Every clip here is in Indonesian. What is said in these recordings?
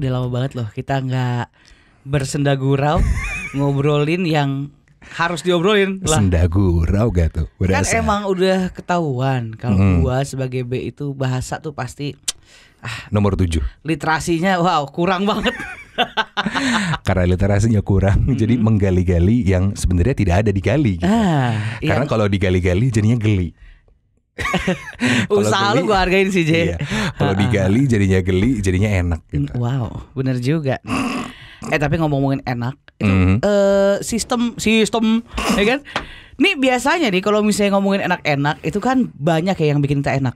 udah lama banget loh kita nggak bersenda gurau ngobrolin yang harus diobrolin lah. Senda gurau gak tuh? Berasa. Kan emang udah ketahuan kalau gua sebagai B itu bahasa tuh pasti nomor 7. Literasinya kurang banget. Karena literasinya kurang, jadi menggali-gali yang sebenarnya tidak ada digali gitu. Karena kalau digali-gali jadinya geli. Usaha lu gue hargain sih J. Iya. Kalau digali jadinya geli, jadinya enak gitu. Wow, bener juga. Tapi ngomongin enak itu sistem ya kan. Nih biasanya nih kalau misalnya ngomongin enak-enak itu kan banyak ya yang bikin kita enak.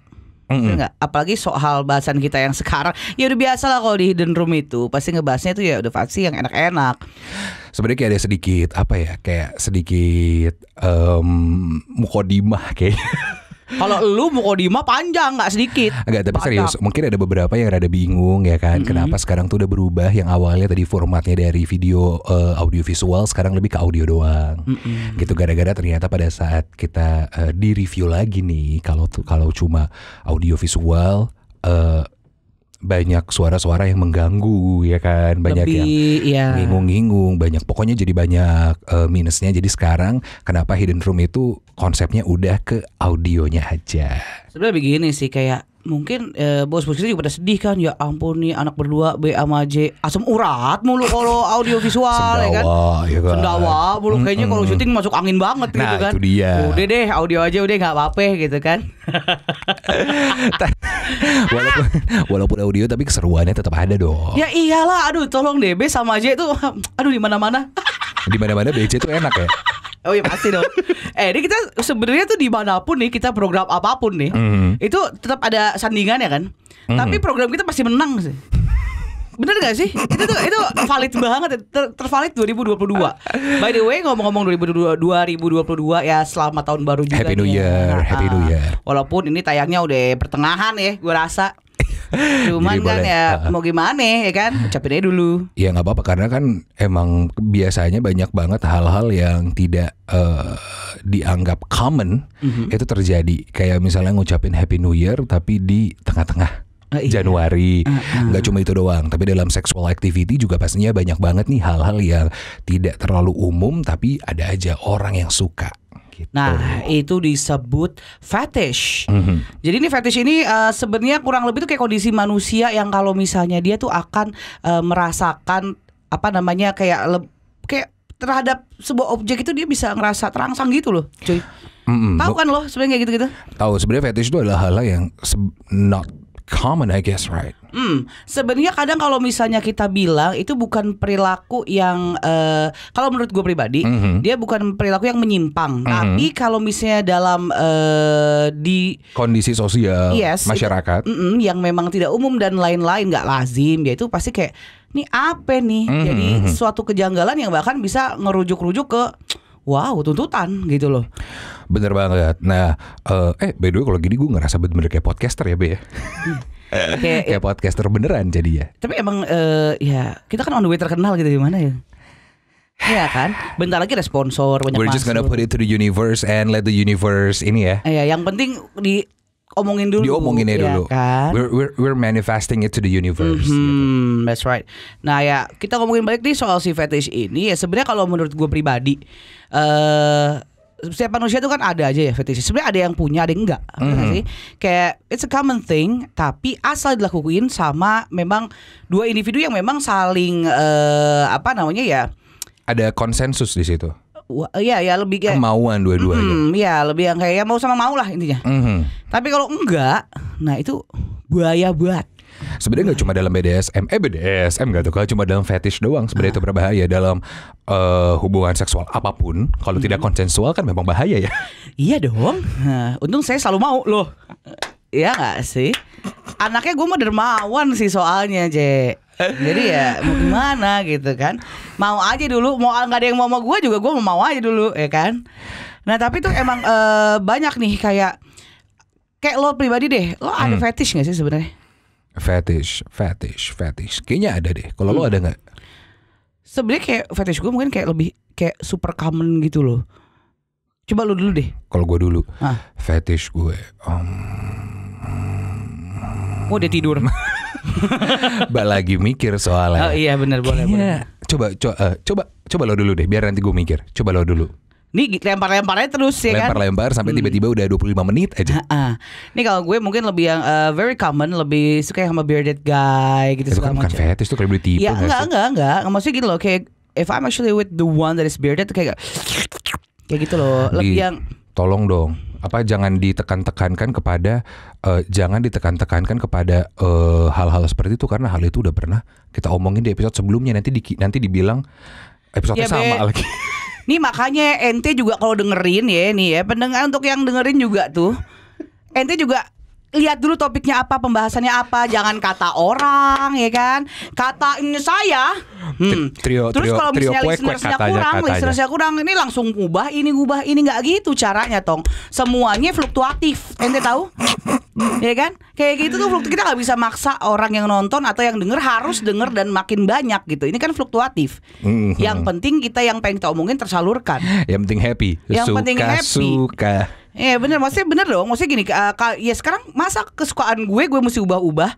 Enggak, apalagi soal bahasan kita yang sekarang. Ya udah biasa lah kalau di Hidden Room itu pasti ngebahasnya itu ya udah pasti yang enak-enak. Sebenarnya kayak ada sedikit kayak sedikit mukodimah kayak. Kalau lu mukodimah panjang nggak sedikit. Enggak, tapi serius mungkin ada beberapa yang rada bingung ya kan. Kenapa sekarang tuh udah berubah, yang awalnya tadi formatnya dari video audio visual sekarang lebih ke audio doang. Gitu, gara-gara ternyata pada saat kita di review lagi nih, kalau cuma audio visual banyak suara-suara yang mengganggu ya kan, banyak yang ngingung-ngingung, pokoknya jadi banyak minusnya. Jadi sekarang kenapa Hidden Room itu konsepnya udah ke audionya aja. Sebenarnya begini sih, kayak mungkin bos-bos kita juga pada sedih kan. Ya ampun nih anak berdua B sama J asam urat mulu kalau audio visual ya kan. Sendawa mulu kayaknya kalau syuting masuk angin banget gitu kan. Itu dia. Udah deh audio aja udah nggak apa-apa gitu kan. walaupun audio tapi keseruannya tetap ada dong. Ya iyalah, aduh tolong deh B sama J tuh aduh di mana-mana. Di mana-mana BJ tuh enak ya. Oh iya pasti dong. Ini kita sebenarnya tuh dimanapun nih kita program apapun nih, itu tetap ada sandingan ya kan. Tapi program kita pasti menang sih. Bener gak sih? Itu valid banget, tervalid 2022. By the way, ngomong-ngomong 2022 ya, selamat tahun baru juga. Happy New Year, Happy New Year. Walaupun ini tayangnya udah pertengahan ya, gue rasa. Cuman kan ya mau gimana ya kan, ucapin aja dulu. Ya gak apa-apa, karena kan emang biasanya banyak banget hal-hal yang tidak dianggap common itu terjadi. Kayak misalnya ngucapin Happy New Year tapi di tengah-tengah Januari. Gak cuma itu doang, tapi dalam sexual activity juga pastinya banyak banget nih hal-hal yang tidak terlalu umum tapi ada aja orang yang suka. Nah itu disebut fetish. Jadi ini fetish ini sebenarnya kurang lebih tuh kayak kondisi manusia yang kalau misalnya dia tuh akan merasakan apa namanya kayak terhadap sebuah objek itu dia bisa ngerasa terangsang gitu loh, cuy. Tahu kan lo sebenarnya kayak gitu-gitu? Tahu, sebenarnya fetish itu adalah hal yang not common, I guess, right? Sebenarnya kadang kalau misalnya kita bilang itu bukan perilaku yang kalau menurut gue pribadi dia bukan perilaku yang menyimpang, tapi kalau misalnya dalam di kondisi sosial masyarakat yang memang tidak umum dan lain-lain, nggak lazim, ya itu pasti kayak nih apa nih, jadi suatu kejanggalan yang bahkan bisa ngerujuk-rujuk ke tuntutan gitu loh. Bener banget. Nah, by the way kalau gini gue ngerasa bener-bener kayak podcaster ya, Be ya. Kayak podcaster beneran jadi ya. Tapi emang ya kita kan on the way terkenal gitu, gimana ya? Iya kan, bentar lagi ada sponsor banyak. We're just gonna put it to the universe and let the universe ini ya. Iya, yang penting diomongin dulu. Diomongin aja dulu. Kan? We're manifesting it to the universe. Gitu. That's right. Nah ya kita ngomongin balik nih soal si fetish ini ya, sebenarnya kalau menurut gue pribadi setiap manusia itu kan ada aja ya fetish. Sebenarnya ada yang punya, ada yang enggak. Sih? Kayak it's a common thing, tapi asal dilakuin sama memang dua individu yang memang saling ada konsensus di situ. Ya lebih kayak kemauan dua-duanya. Ya lebih yang kayak mau sama mau lah intinya. Tapi kalau enggak, nah itu bahaya banget. Sebenarnya nggak cuma dalam BDSM gak tuh, kalau cuma dalam fetish doang sebenarnya itu berbahaya. Dalam hubungan seksual apapun kalau tidak konsensual kan memang bahaya ya. Iya dong. Untung saya selalu mau loh. Iya gak sih? Anaknya gue mah dermawan sih soalnya, jadi ya mau gimana gitu kan. Mau aja dulu, mau gak ada yang mau sama gue juga gue mau aja dulu ya kan. Nah tapi tuh emang banyak nih kayak lo pribadi deh, lo ada fetish gak sih sebenarnya? Fetish kayaknya ada deh. Kalau lo ada gak? Sebenarnya kayak fetish gue mungkin kayak lebih kayak super common gitu loh. Coba lo dulu deh. Kalau gue dulu fetish gue dia tidur. Mbak lagi mikir soalnya. Oh iya benar boleh. Coba lo dulu deh, biar nanti gue mikir. Coba lo dulu. Nih lempar-lemparnya terus ya kan. Lempar-lempar sampai tiba-tiba udah 25 menit aja. Nih kalau gue mungkin lebih yang very common, lebih suka yang sama bearded guy gitu Itu segala kan bukan macam. fetish tuh, kayak beli tipe. Ya enggak. Maksudnya gitu loh, kayak if I'm actually with the one that is bearded kayak gitu loh. Lebih yang tolong dong. Apa jangan ditekan-tekankan kepada hal-hal seperti itu, karena hal itu udah pernah kita omongin di episode sebelumnya. Nanti dibilang episode sama lagi. Nih makanya ente juga kalau dengerin ya nih ya, pendengar untuk yang dengerin juga tuh, ente juga lihat dulu topiknya apa, pembahasannya apa, jangan kata orang ya kan, katain saya. Terus kalau misalnya listenersnya kurang, ini langsung ubah ini nggak gitu caranya tong. Semuanya fluktuatif, ente tahu? Ya kan, kayak gitu tuh kita nggak bisa maksa orang yang nonton atau yang denger harus denger dan makin banyak gitu. Ini kan fluktuatif. Yang penting kita yang pengen kita omongin tersalurkan. Yang penting happy. Suka. Iya bener, maksudnya bener dong. Maksudnya gini, ya sekarang masa kesukaan gue mesti ubah-ubah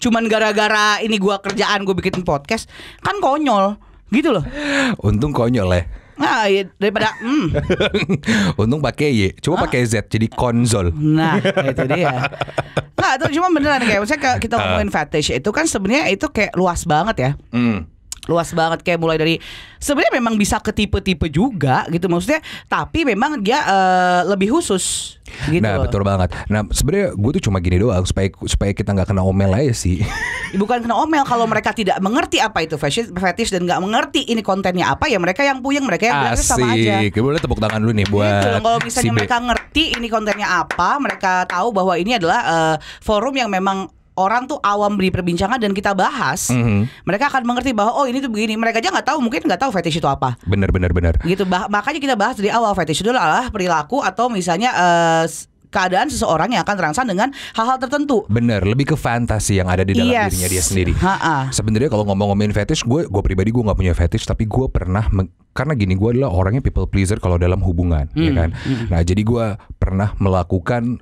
cuman gara-gara ini gue kerjaan gue bikin podcast, kan konyol gitu loh. Untung konyol ya. Nah ya, daripada untung pakai Y, coba pakai Z jadi konsol. Nah itu dia. Nah itu cuma beneran kayak misalnya kita ngomongin fetish itu kan sebenarnya itu kayak luas banget ya. Luas banget, kayak mulai dari sebenarnya memang bisa ke tipe-tipe juga gitu maksudnya, tapi memang dia lebih khusus gitu. Nah betul banget. Nah sebenarnya gue tuh cuma gini doang supaya kita nggak kena omel aja sih. Bukan kena omel, kalau mereka tidak mengerti apa itu fetish dan nggak mengerti ini kontennya apa, ya mereka yang puyeng, mereka yang bilangnya sama aja. Asik, boleh tepuk tangan dulu nih buat gitu. Kalau misalnya mereka ngerti ini kontennya apa, mereka tahu bahwa ini adalah forum yang memang orang tuh awam di perbincangan dan kita bahas, mereka akan mengerti bahwa oh ini tuh begini. Mereka aja nggak tahu, mungkin nggak tahu fetish itu apa. Bener. Gitu, makanya kita bahas dari awal, fetish itu adalah perilaku atau misalnya keadaan seseorang yang akan terangsang dengan hal-hal tertentu. Bener, lebih ke fantasi yang ada di dalam dirinya dia sendiri. Sebenarnya kalau ngomongin fetish, gue pribadi gue nggak punya fetish, tapi gue pernah karena gini, gue adalah orangnya people pleaser kalau dalam hubungan, ya kan. Nah jadi gue pernah melakukan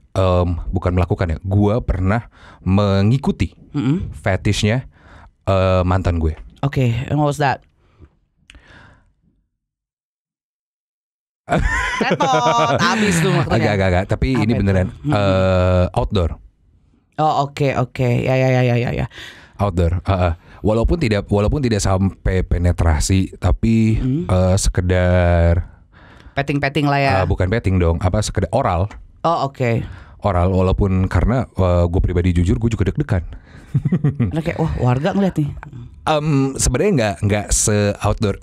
gue pernah mengikuti fetishnya mantan gue. Oke, and what was that? Repot, abis tuh maksudnya. Agak, tapi ini beneran outdoor. Oh oke, ya. Outdoor. Walaupun tidak sampai penetrasi, tapi sekedar petting lah ya. Bukan petting dong, sekedar oral. Oh oke. Oral, walaupun karena gue pribadi jujur gue juga deg-degan. Kayak wah warga ngeliat nih. Sebenarnya nggak se outdoor.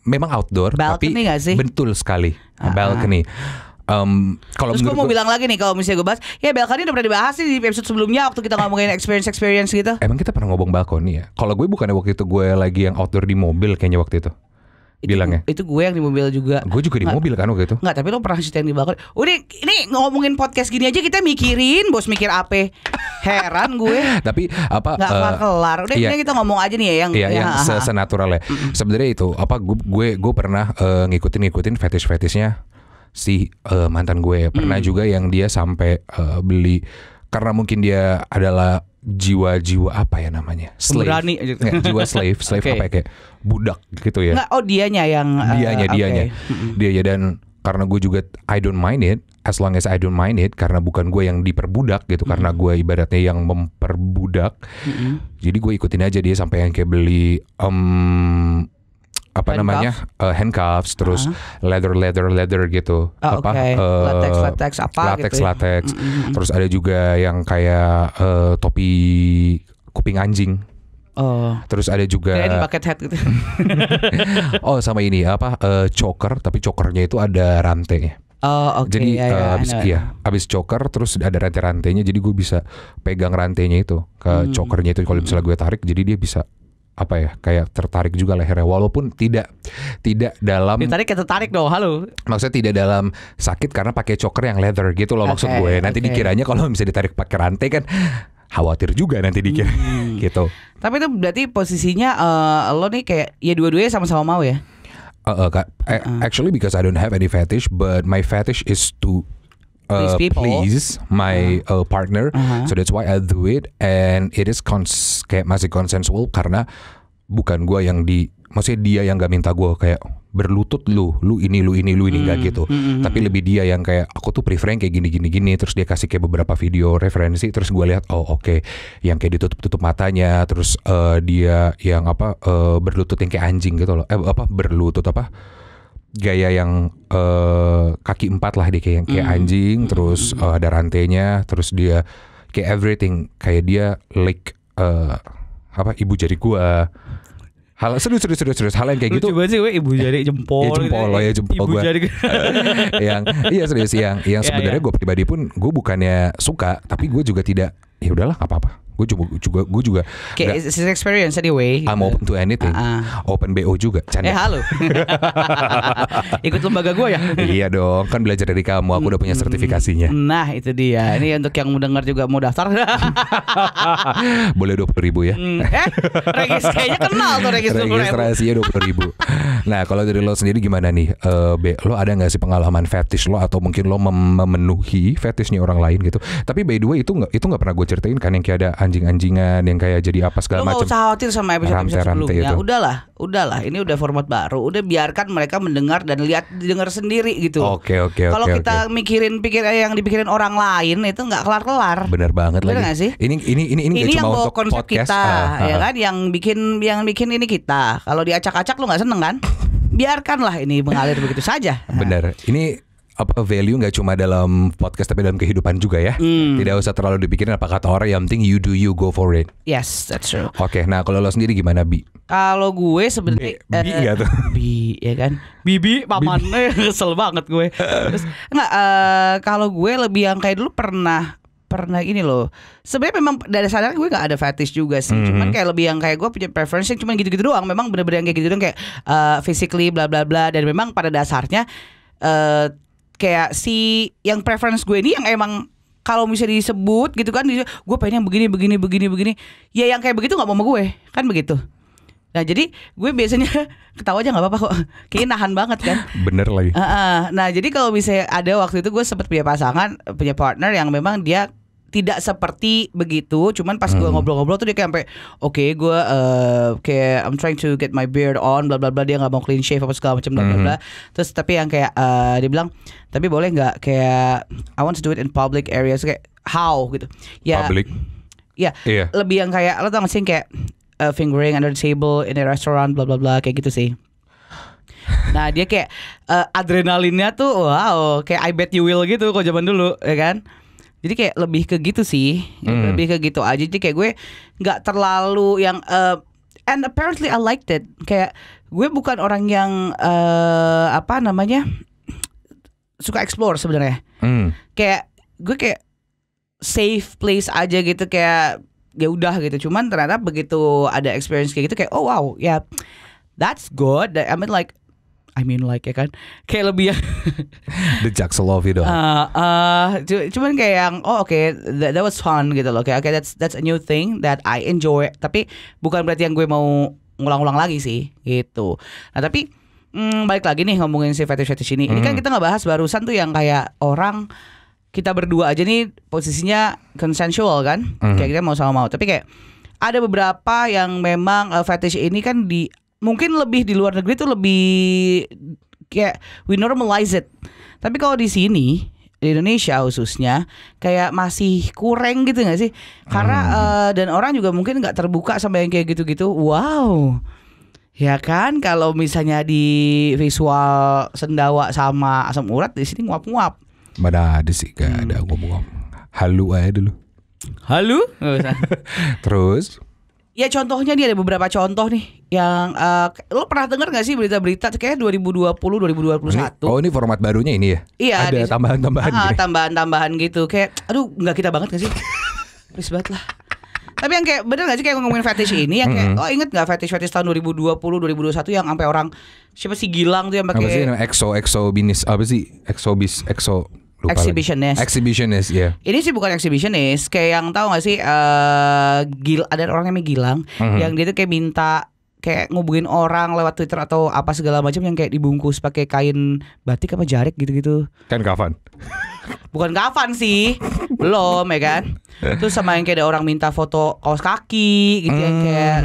Memang outdoor, balcony tapi gak sih? Betul sekali, balcony. Kalau terus gue mau bilang lagi nih, kalau misalnya gue bahas, ya balcony udah pernah dibahas sih di episode sebelumnya waktu kita ngomongin experience gitu. Emang kita pernah ngomong balkoni ya? Kalau gue bukannya waktu itu gue lagi yang outdoor di mobil kayaknya waktu itu. Bilangnya. Itu gue yang di mobil juga. Gue juga di mobil kan waktu itu. Enggak, tapi lo pernah cerita yang di balkoni. Udah, ini ngomongin podcast gini aja kita mikirin, bos mikir apa? Heran gue. Tapi apa? Nggak kelar. Udah, ini kita ngomong aja nih ya yang. Iya, yang senatural ya. Sebenarnya itu gue pernah ngikutin fetish-fetishnya si mantan gue. Pernah juga yang dia sampai beli, karena mungkin dia adalah jiwa apa ya namanya, slave. Berani jiwa slave okay. Apa ya, kayak budak gitu ya. Nggak, dianya okay. Dia dan karena gue juga I don't mind it, as long as I don't mind it, karena bukan gue yang diperbudak gitu, karena gue ibaratnya yang memperbudak. Jadi gue ikutin aja dia sampai yang kayak beli handcuffs, terus leather gitu, latex latex. Gitu. Terus ada juga yang kayak topi kuping anjing. Terus ada juga bucket hat gitu. sama ini choker, tapi chokernya itu ada rantainya. Jadi abis choker terus ada rantai-rantainya, jadi gue bisa pegang rantainya itu ke chokernya itu. Kalau misalnya gue tarik, jadi dia bisa kayak tertarik juga lehernya, walaupun tidak dalam ditarik kayak tertarik dong, halo. Maksudnya tidak dalam sakit karena pakai choker yang leather gitu loh, maksud gue. Nanti dikiranya kalau bisa ditarik pakai rantai kan khawatir juga nanti dikira gitu. Tapi itu berarti posisinya lo nih kayak ya dua-duanya sama-sama mau ya? Actually because I don't have any fetish, but my fetish is to please my partner. So that's why I do it, and it is kayak masih consensual karena bukan gue yang maksudnya dia yang gak minta gue kayak berlutut lu ini gak gitu. Tapi lebih dia yang kayak aku tuh prefer yang kayak gini. Terus dia kasih kayak beberapa video referensi. Terus gue lihat oke, yang kayak ditutup matanya. Terus dia yang berlutut yang kayak anjing gitu loh. Berlutut gaya yang kaki 4 lah dia kayak anjing. Terus ada rantainya. Terus dia kayak everything kayak dia like ibu jari gua. Hal serius hal yang kayak gitu. Coba sih ibu jari jempol. Ya jempol lo ya jempol ibu gua. Jari. Serius yang sebenarnya gue pribadi pun gue bukannya suka, tapi gue juga tidak, ya udahlah nggak apa-apa. Gue juga kayak it's an experience anyway. I'm open to anything. Open BO juga. Canda. Halo. Ikut lembaga gue ya? Iya dong, kan belajar dari kamu. Aku udah punya sertifikasinya. Nah itu dia. Ini untuk yang mendengar juga mau daftar. Boleh 20.000 ya. Kayaknya kenal tuh registrasinya 20.000. Nah kalau dari lo sendiri gimana nih? Lo ada nggak sih pengalaman fetish lo, atau mungkin lo memenuhi fetishnya orang lain gitu? Tapi by the way itu nggak pernah gue ceritain kan, yang kayak ada anjing-anjingan yang kayak jadi apa segala macam. Lo gak usah khawatir sama episode sebelumnya. Udahlah, ini udah format baru. Udah biarkan mereka mendengar dan dengar sendiri gitu. Oke. Kalau kita pikir yang dipikirin orang lain itu nggak kelar-kelar. Bener banget lagi. Gak sih? Ini yang cuma bawa untuk konsep podcast kita, ya kan? Yang bikin ini kita. Kalau diacak-acak lo nggak seneng kan? Biarkanlah ini mengalir begitu saja. Bener. Ini value nggak cuma dalam podcast tapi dalam kehidupan juga ya. Tidak usah terlalu dipikirin apa kata orang, yang penting you do you, go for it. Yes, that's true. Oke, nah kalau lo sendiri gimana, Bi? Kalau gue sebenarnya Bi nggak tuh? Bi ya kan, Bibi pamannya kesel banget gue. Terus kalau gue lebih yang kayak dulu pernah ini loh. Sebenarnya memang dari sadar gue gak ada fetish juga sih. Cuman kayak lebih yang kayak gue punya preference yang cuman gitu-gitu doang. Memang bener-bener yang kayak gitu doang, kayak physically bla bla bla. Dan memang pada dasarnya kayak si yang preference gue ini yang emang kalau misalnya disebut gitu kan, gue pengen yang begini. Ya yang kayak begitu gak mau sama gue. Kan begitu. Nah jadi gue biasanya ketawa aja gak apa-apa kok. Kayaknya nahan banget kan. Bener lagi. Nah jadi kalau misalnya ada waktu itu gue sempat punya partner yang memang dia tidak seperti begitu. Cuman pas gue ngobrol-ngobrol tuh dia kayak sampai gue kayak I'm trying to get my beard on bla bla bla. Dia gak mau clean shave apa segala macam bla bla bla. Terus tapi yang kayak dia bilang, tapi boleh gak kayak I want to do it in public areas. Kayak how gitu ya. Public. Ya lebih yang kayak lo tau gak sih kayak fingering under the table in a restaurant bla bla bla kayak gitu sih. Nah dia kayak adrenalinnya tuh wow, kayak I bet you will gitu kok zaman dulu ya kan. Jadi kayak lebih ke gitu sih, lebih ke gitu aja. Jadi kayak gue nggak terlalu yang and apparently I liked it. Kayak gue bukan orang yang suka explore sebenarnya. Kayak gue kayak safe place aja gitu, kayak ya udah gitu. Cuman ternyata begitu ada experience kayak gitu kayak oh wow ya that's good. I mean like ya kan kayak lebih the Jackalovi dong. Cuman kayak yang that was fun gitu loh. Kayak that's a new thing that I enjoy. Tapi bukan berarti yang gue mau ngulang-ulang lagi sih gitu. Nah tapi balik lagi nih ngomongin si fetish ini. Ini kan kita ngebahas barusan tuh yang kayak orang kita berdua aja nih posisinya consensual kan, kayak kita mau sama mau. Tapi kayak ada beberapa yang memang fetish ini kan mungkin lebih di luar negeri tuh lebih kayak we normalize it. Tapi kalau di sini di Indonesia khususnya kayak masih kurang gitu nggak sih? Karena dan orang juga mungkin nggak terbuka sama yang kayak gitu-gitu. Wow. Ya kan kalau misalnya di visual sendawa sama asam urat di sini nguap-nguap. Mana ada sih, gak ada ngomong-ngomong. Halu aja dulu. Halu? Terus? Ya contohnya nih ada beberapa contoh nih yang lo pernah dengar gak sih berita-berita kayak 2020, 2021? Ini format barunya ini ya? Iya. Ada tambahan-tambahan gitu. Tambahan-tambahan gitu. Kayak aduh gak kita banget gak sih? Please banget lah. Tapi yang kayak bener gak sih kayak ngomongin fetish ini yang kayak inget gak fetish tahun 2020, 2021 yang sampai orang siapa sih Gilang tuh yang pakai Exhibitionist ya. Ini sih bukan exhibitionist, kayak yang tahu gak sih ada orang namanya Gilang yang dia tuh kayak minta kayak ngubungin orang lewat Twitter atau apa segala macam yang kayak dibungkus pakai kain batik apa jarik gitu-gitu. Kan kafan. Bukan kafan sih, belum ya kan. Terus sama yang kayak ada orang minta foto kaos kaki gitu ya, kayak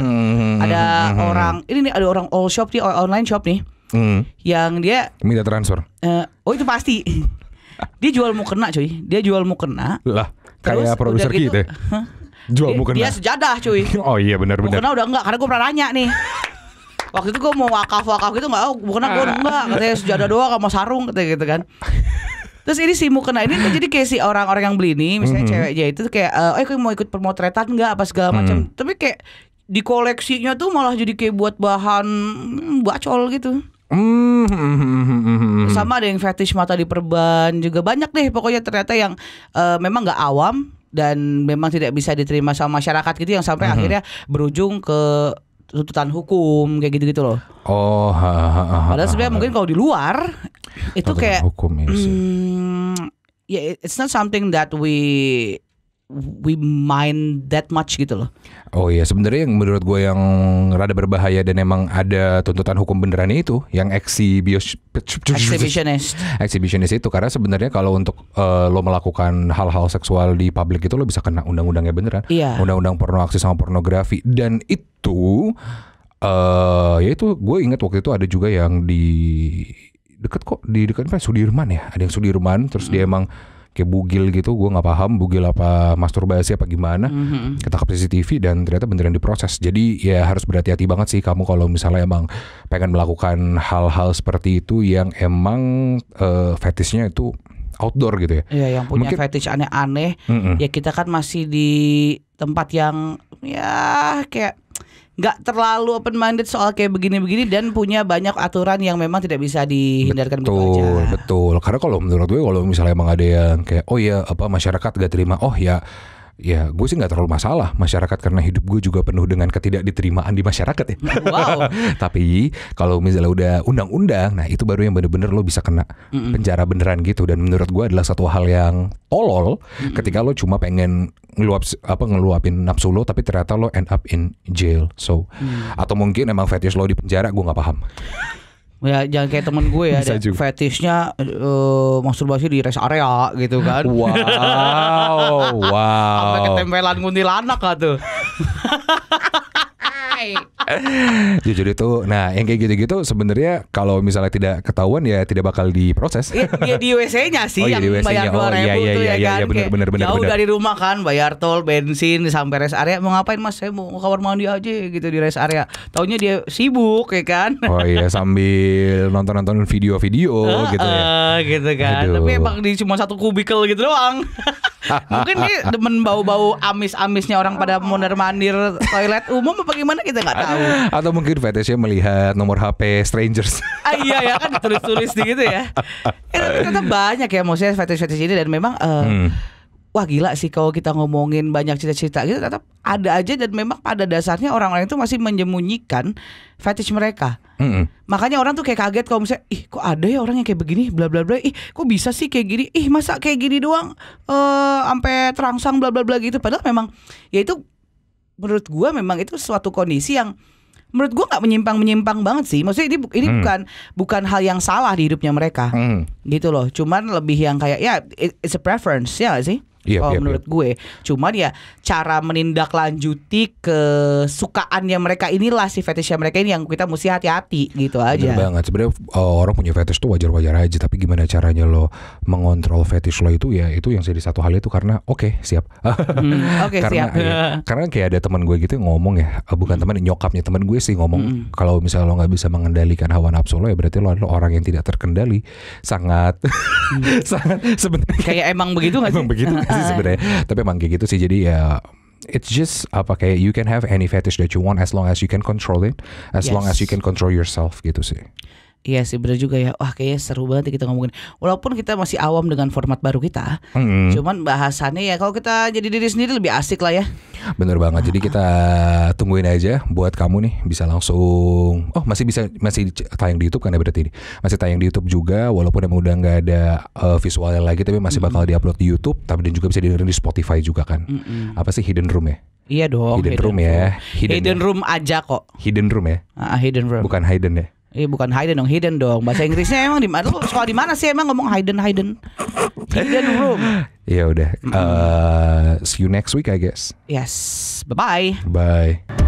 ada orang ini nih, ada orang all shop nih, online shop nih, yang dia minta transfer. Oh itu pasti. Dia jual mukena cuy, dia jual mukena. Lah kayak produser gitu. Jual mukena. Dia sejadah cuy. Oh iya benar-benar. Mukena udah enggak, karena gue pernah nanya nih. Waktu itu gue mau wakaf gitu enggak, mukena gue enggak, katanya sejadah doang sama sarung katanya gitu kan. Terus ini si mukena ini tuh jadi kayak si orang-orang yang beli nih, misalnya ceweknya itu kayak aku mau ikut pemotretan enggak apa segala macam. Tapi kayak di koleksinya tuh malah jadi kayak buat bahan bacol gitu. Sama ada yang fetish mata diperban juga, banyak deh pokoknya ternyata yang memang nggak awam dan memang tidak bisa diterima sama masyarakat gitu, yang sampai akhirnya berujung ke tuntutan hukum kayak gitu-gitu loh. Oh, padahal sebenarnya mungkin kalau di luar itu kayak hukum ya sih. Yeah, it's not something that we mind that much gitu loh. Oh iya, sebenarnya yang menurut gue yang rada berbahaya dan emang ada tuntutan hukum benerannya itu yang exhibitionist itu, karena sebenarnya kalau untuk lo melakukan hal-hal seksual di publik itu lo bisa kena undang-undangnya beneran. Iya. Undang-undang porno aksi sama pornografi, dan itu ya itu gue ingat waktu itu ada juga yang di dekat Sudirman ya, ada yang Sudirman, terus dia emang kayak bugil gitu, gue nggak paham bugil apa masturbasi apa gimana, ketangkap CCTV dan ternyata beneran diproses. Jadi ya harus berhati-hati banget sih kamu kalau misalnya emang pengen melakukan hal-hal seperti itu yang emang fetishnya itu outdoor gitu ya. Iya, yang punya fetish aneh-aneh. Ya kita kan masih di tempat yang ya kayak nggak terlalu open minded soal kayak begini-begini dan punya banyak aturan yang memang tidak bisa dihindarkan begitu aja. Betul. Karena kalau menurut gue kalau misalnya emang ada yang kayak oh ya apa masyarakat gak terima, oh ya gue sih nggak terlalu masalah masyarakat karena hidup gue juga penuh dengan ketidakditerimaan di masyarakat ya. Wow. Tapi kalau misalnya udah undang-undang, nah itu baru yang bener-bener lo bisa kena penjara beneran gitu. Dan menurut gue adalah satu hal yang tolol ketika lo cuma pengen ngeluapin nafsu lo, tapi ternyata lo end up in jail. So atau mungkin emang fetish lo di penjara, gue nggak paham. Ya jangan kayak temen gue ya, ada fetishnya masturbasi di rest area gitu kan. Wow. Sampai ketempelan kuntilanak lah tuh. Jujur itu, nah yang kayak gitu-gitu sebenarnya kalau misalnya tidak ketahuan ya tidak bakal diproses. Ya di WC-nya sih yang bayar 2.000 tuh ya kan. Bener, jauh dari rumah kan, bayar tol, bensin sampai rest area. Mau ngapain mas? Saya mau kamar mandi aja gitu di rest area. Taunya dia sibuk ya kan. Oh iya, sambil nonton video-video gitu ya. Gitu kan. Aduh. Tapi emang di cuma satu kubikel gitu doang. Mungkin dia demen bau-bau amis-amisnya orang pada mondar-mandir toilet umum apa gimana kita nggak tahu. Atau mungkin fetishnya melihat nomor HP strangers. Iya ya kan, tulis-tulis gitu ya. Ternyata banyak ya maksudnya fetish-fetish ini, dan memang wah gila sih kalau kita ngomongin banyak cerita-cerita gitu, tetap ada aja, dan memang pada dasarnya orang-orang itu masih menyembunyikan fetish mereka. Makanya orang tuh kayak kaget kalau misalnya, ih kok ada ya orang yang kayak begini, bla bla bla, ih kok bisa sih kayak gini, ih masa kayak gini doang sampai terangsang bla bla bla gitu. Padahal memang ya itu menurut gua memang itu suatu kondisi yang menurut gua nggak menyimpang banget sih. Maksudnya ini bukan hal yang salah di hidupnya mereka, gitu loh. Cuman lebih yang kayak ya it's a preference ya gak sih? Kalau menurut gue, cuman ya cara menindaklanjuti kesukaannya mereka inilah, si fetishnya mereka ini yang kita mesti hati-hati gitu aja. Bener banget. Sebenarnya orang punya fetish tuh wajar-wajar aja, tapi gimana caranya lo mengontrol fetish lo itu ya itu yang jadi satu hal itu, karena siap. Siap. Ya, karena kayak ada teman gue gitu yang ngomong ya, bukan teman, nyokapnya teman gue sih ngomong, kalau misalnya lo nggak bisa mengendalikan hawa nafsu lo ya berarti lo adalah orang yang tidak terkendali. Sangat sebenarnya kayak emang begitu nggak sih? Emang begitu sih sebenarnya, tapi emang kayak gitu sih. Jadi ya it's just kayak you can have any fetish that you want as long as you can control it, as long as you can control yourself gitu sih. Iya sih benar juga ya. Wah kayaknya seru banget kita ngomongin. Walaupun kita masih awam dengan format baru kita, cuman bahasannya ya kalau kita jadi diri sendiri lebih asik lah ya. Bener banget. Jadi kita tungguin aja buat kamu nih bisa langsung. Oh masih tayang di YouTube kan ya berarti ini. Masih tayang di YouTube juga walaupun emang udah nggak ada visualnya lagi tapi masih bakal diupload di YouTube. Tapi dan juga bisa dengerin di Spotify juga kan. Apa sih Hidden Room ya? Iya dong. Hidden Room ya. Hidden Room aja kok. Hidden Room ya. Hidden Room. Bukan Hidden ya. Iya bukan hidden dong, hidden dong. Bahasa Inggrisnya emang di mana? Lu sekolah di mana sih emang ngomong hidden? Hidden room. Ya udah. See you next week I guess. Yes. Bye-bye. Bye.